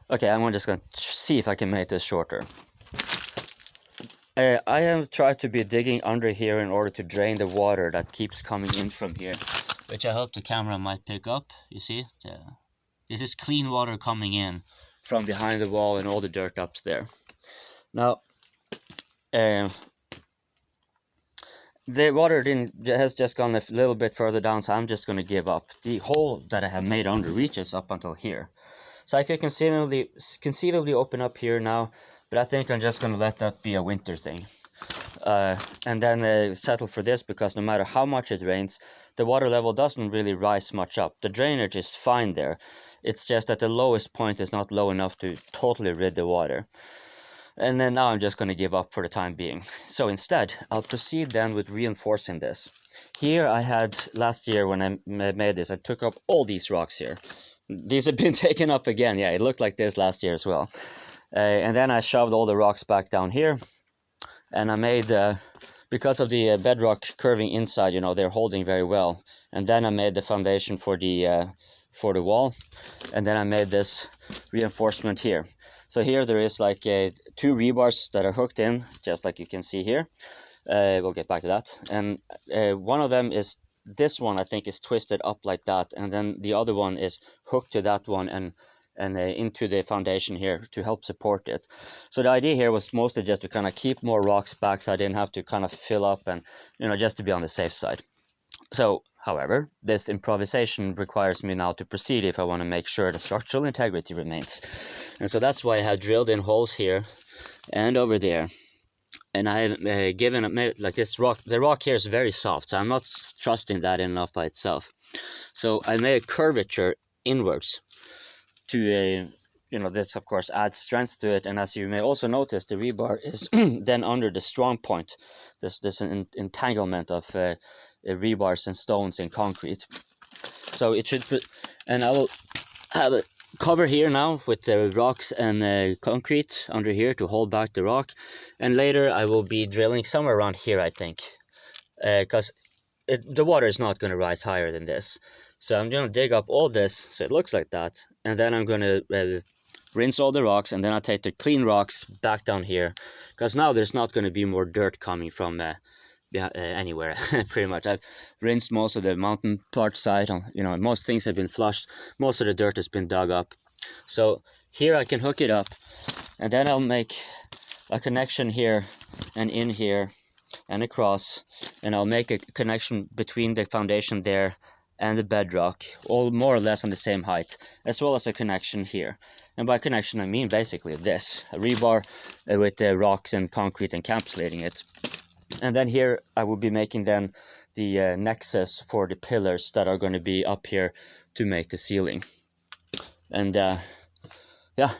Okay, I'm just going to see if I can make this shorter. I have tried to be digging under here in order to drain the water that keeps coming in from here, which I hope the camera might pick up. You see, this is clean water coming in from behind the wall and all the dirt up there. Now, the water has just gone a little bit further down, so I'm just going to give up. The hole that I have made under reaches up until here. So I could conceivably open up here now, but I think I'm just going to let that be a winter thing. And then settle for this, because no matter how much it rains, the water level doesn't really rise much up. The drainage is fine there. It's just that the lowest point is not low enough to totally rid the water. And then now I'm just going to give up for the time being. So instead, I'll proceed then with reinforcing this. Here I had, last year when I made this, I took up all these rocks here. These have been taken up again. Yeah, it looked like this last year as well. And then I shoved all the rocks back down here. And I made, because of the bedrock curving inside, you know, they're holding very well. And then I made the foundation for the wall. And then I made this reinforcement here. So here there is like 2 rebars that are hooked in, just like you can see here. We'll get back to that. And one of them is, this one I think is twisted up like that, and then the other one is hooked to that one and into the foundation here to help support it. So the idea here was mostly just to kind of keep more rocks back, so I didn't have to kind of fill up, and you know, just to be on the safe side. So, however, this improvisation requires me now to proceed if I want to make sure the structural integrity remains. And so that's why I have drilled in holes here and over there. And I have made like this rock. The rock here is very soft, so I'm not trusting that enough by itself. So I made a curvature inwards to you know, this of course adds strength to it. And as you may also notice, the rebar is then under the strong point, this entanglement of rebars and stones in concrete. So it should put, and I will have a cover here now with the rocks and concrete under here to hold back the rock. And later I will be drilling somewhere around here, I think, because the water is not going to rise higher than this. So I'm going to dig up all this so it looks like that, and then I'm going to rinse all the rocks, and then I'll take the clean rocks back down here, because now there's not going to be more dirt coming from anywhere. Pretty much I've rinsed most of the mountain part side. You know, most things have been flushed, most of the dirt has been dug up. So here I can hook it up, and then I'll make a connection here and in here and across, and I'll make a connection between the foundation there and the bedrock, all more or less on the same height, as well as a connection here. And by connection I mean basically this, a rebar with the rocks and concrete encapsulating it. And then here I will be making then the nexus for the pillars that are going to be up here to make the ceiling. And yeah,